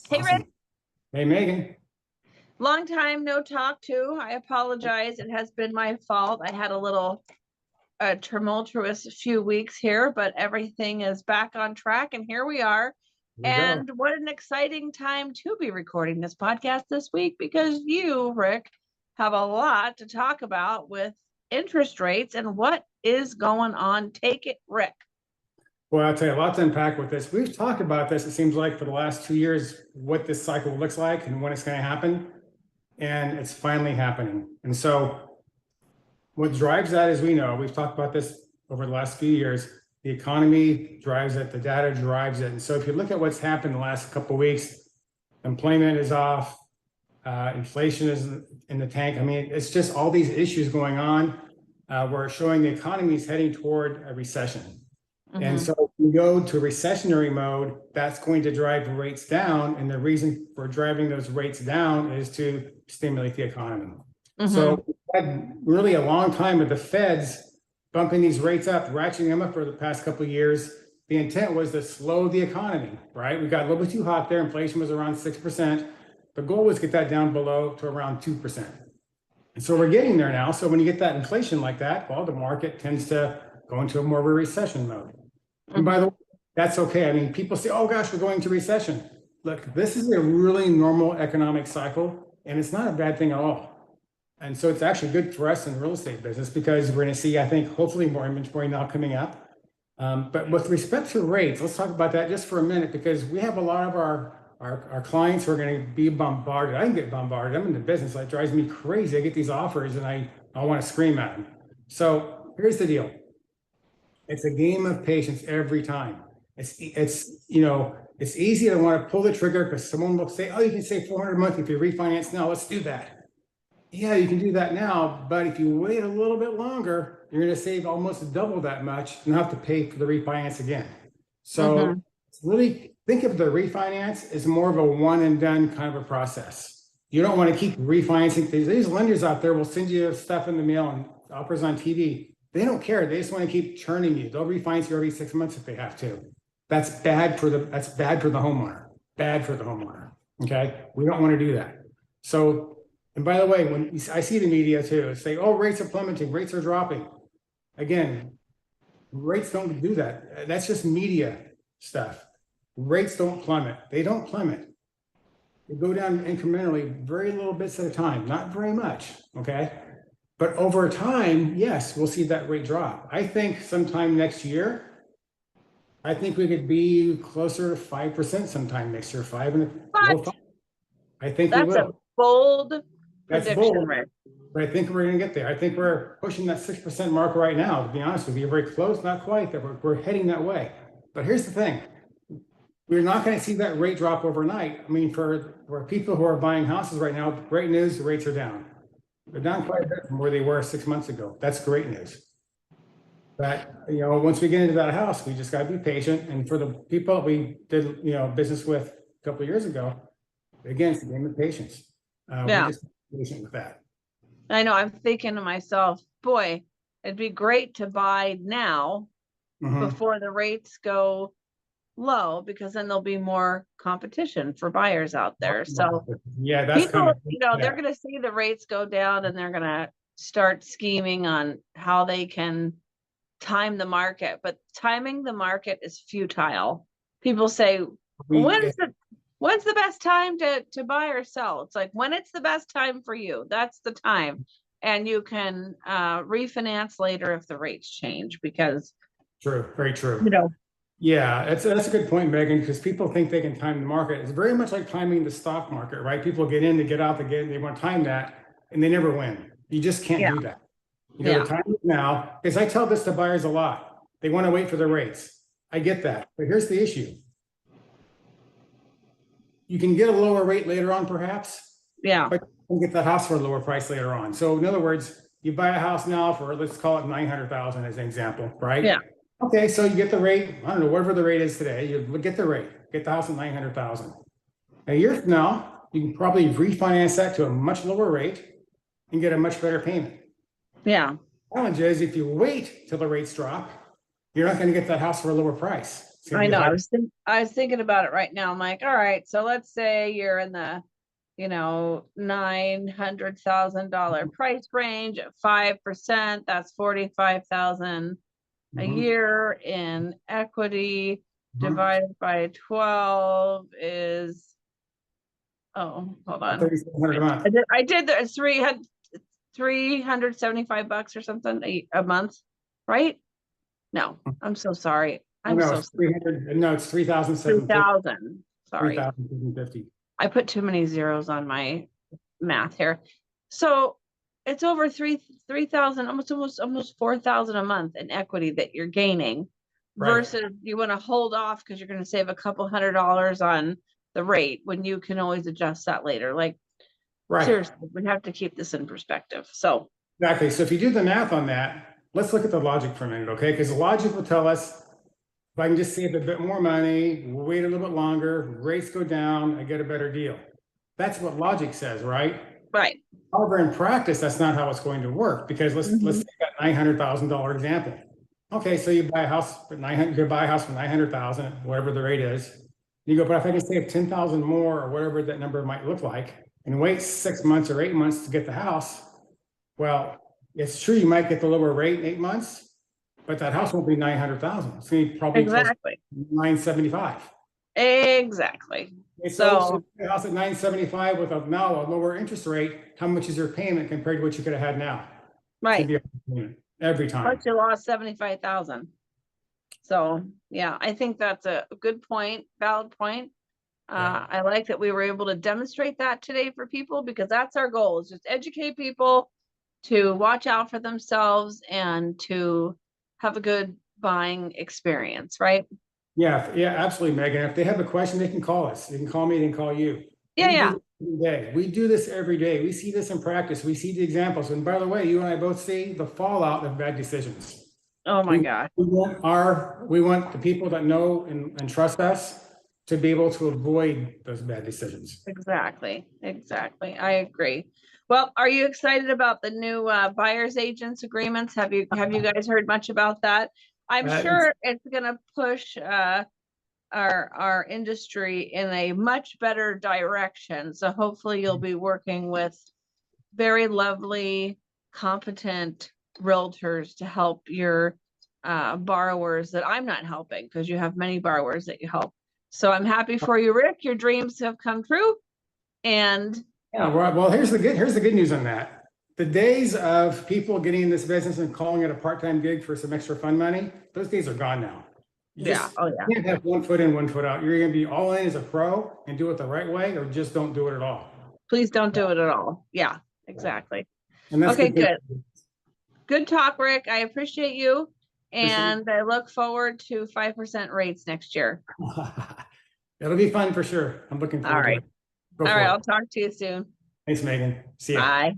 Hey, Rick, Awesome. Hey, Megan. long time no talk to. I apologize. It has been my fault. I had a little tumultuous few weeks here, but everything is back on track, and here we are. Here we go. And what an exciting time to be recording this podcast this week because you, Rick, have a lot to talk about with interest rates and what is going on. Take it, Rick. Well, I'll tell you a lot to unpack with this. We've talked about this, it seems like, for the last 2 years, what this cycle looks like and when it's going to happen. And it's finally happening. And so what drives that, as we know, we've talked about this over the last few years, the economy drives it, the data drives it. And so if you look at what's happened the last couple of weeks, employment is off, inflation is in the tank. I mean, it's just all these issues going on where it's showing the economy is heading toward a recession. And so if you go to recessionary mode, that's going to drive rates down. And the reason for driving those rates down is to stimulate the economy. So we had really a long time with the Feds bumping these rates up, ratcheting them up for the past couple of years. The intent was to slow the economy, right? We got a little bit too hot there. Inflation was around 6%. The goal was to get that down below to around 2%. And so we're getting there now. So when you get that inflation like that, well, the market tends to go into a more of a recession mode. And by the way, that's okay. I mean, people say, oh gosh, we're going to recession. Look, this is a really normal economic cycle, and it's not a bad thing at all. And so it's actually good for us in the real estate business because we're going to see, I think, hopefully more inventory now coming up. But with respect to rates, let's talk about that just for a minute, because we have a lot of our clients who are going to be bombarded. I can get bombarded. I'm in the business. It drives me crazy. I get these offers and I want to scream at them. So here's the deal. It's a game of patience every time. It's easy to want to pull the trigger because someone will say, oh, you can save $400 a month if you refinance now. Let's do that. Yeah, you can do that now. But if you wait a little bit longer, you're going to save almost double that much and have to pay for the refinance again. So really think of the refinance as more of a one and done kind of a process. You don't want to keep refinancing things. These lenders out there will send you stuff in the mail and offers on TV. They don't care. They just want to keep churning you. They'll refinance you every 6 months if they have to. That's bad for the homeowner. Bad for the homeowner. Okay. We don't want to do that. So, and by the way, when I see the media too, say, oh, rates are plummeting, rates are dropping. Again, rates don't do that. That's just media stuff. Rates don't plummet. They don't plummet. They go down incrementally, very little bits at a time, not very much. Okay. But over time, yes, we'll see that rate drop. I think sometime next year, I think we could be closer to 5% sometime next year, 5 and low 5. I think we will. That's a bold That's prediction, bold, Rick. but I think we're going to get there. I think we're pushing that 6% mark right now, to be honest with you. Very close, not quite, but we're heading that way. But here's the thing. We're not going to see that rate drop overnight. I mean, for people who are buying houses right now, great news, the rates are down. They're down quite a bit from where they were 6 months ago. That's great news. But, once we get into that house, we just got to be patient. And for the people we did, business with a couple of years ago, again, it's the game of patience. We're just patient with that. I know. I'm thinking to myself, boy, it'd be great to buy now before the rates go low, because then there'll be more competition for buyers out there. So yeah, that's people, they're going to see the rates go down and they're going to start scheming on how they can time the market. But timing the market is futile. People say, when's the best time to buy or sell? It's like, when it's the best time for you, that's the time. And you can refinance later if the rates change, because true, very true. Yeah, that's a good point, Megan, because people think they can time the market. It's very much like timing the stock market, right? People get in, they get out, they want to time that, and they never win. You just can't do that. The time is now, because I tell this to buyers a lot. They want to wait for the rates. I get that. But here's the issue. You can get a lower rate later on, perhaps. Yeah. But you can get that house for a lower price later on. So in other words, you buy a house now for, let's call it $900,000 as an example, right? Yeah. Okay, so you get the rate, I don't know, whatever the rate is today, you get the rate, get the house at $900,000. A year from now, you can probably refinance that to a much lower rate and get a much better payment. Yeah. The challenge is if you wait till the rates drop, you're not going to get that house for a lower price. It's gonna I be know, high. I was thinking about it right now. I'm like, all right, so let's say you're in the, $900,000 price range at 5%, that's 45,000 a Mhm, year in equity, mhm. divided by 12 is, oh, hold on. 3,700 a month. I did the 375 bucks or something a month, right? No, I'm so sorry. Oh, I'm no, so it's sorry. 300, no, it's 3,750, 3,000. Sorry. 3,750. I put too many zeros on my math here. So it's over 3,000, almost 4,000 a month in equity that you're gaining Right, versus you want to hold off because you're going to save a couple $100 on the rate when you can always adjust that later. Like, right. seriously, we have to keep this in perspective. So, Exactly. So if you do the math on that, let's look at the logic for a minute, okay? Because the logic will tell us if I can just save a bit more money, wait a little bit longer, rates go down, I get a better deal. That's what logic says, right? right. However, in practice, that's not how it's going to work because let's Mhm. take that $900,000 example. Okay, so you buy a house for 900, you buy a house for 900,000, whatever the rate is. You go, but if I can save 10,000 more or whatever that number might look like, and wait 6 months or 8 months to get the house, well, it's true you might get the lower rate in 8 months, but that house won't be 900,000. It's going to be probably close to Exactly. 975. Exactly. Okay, so So, the house at 975 with now a lower interest rate, how much is your payment compared to what you could have had now? It's gonna right. be a payment every time. Plus you lost 75,000. So, yeah, I think that's a good point, valid point. Yeah. I like that we were able to demonstrate that today for people because that's our goal, is just educate people to watch out for themselves and to have a good buying experience, right? Yeah, yeah, absolutely, Megan. If they have a question, they can call us. They can call me, they can call you. Yeah, We do yeah. this every day. We do this every day. We see this in practice. We see the examples. And by the way, you and I both see the fallout of bad decisions. Oh my We, God. we want the people that know and trust us to be able to avoid those bad decisions. Exactly. Exactly. I agree. Well, are you excited about the new buyer's agents agreements? Have you guys heard much about that? I'm It's sure it's gonna push our industry in a much better direction. So hopefully you'll be working with very lovely, competent realtors to help your borrowers that I'm not helping because you have many borrowers that you help. So I'm happy for you, Rick. Your dreams have come true. And Yeah, well, here's the good news on that. The days of people getting in this business and calling it a part-time gig for some extra fun money, those days are gone now. yeah, oh yeah, You can't have one foot in, one foot out. You're gonna be all in as a pro and do it the right way, or just don't do it at all. please don't do it at all. Yeah, exactly. And that's Okay, good. good. Good talk, Rick. I appreciate you. Appreciate And I look forward to 5% rates next year. it. It'll be fun for sure. I'm looking All forward to right. it. Go All for right. it. I'll talk to you soon. Thanks, Megan. See ya. Bye.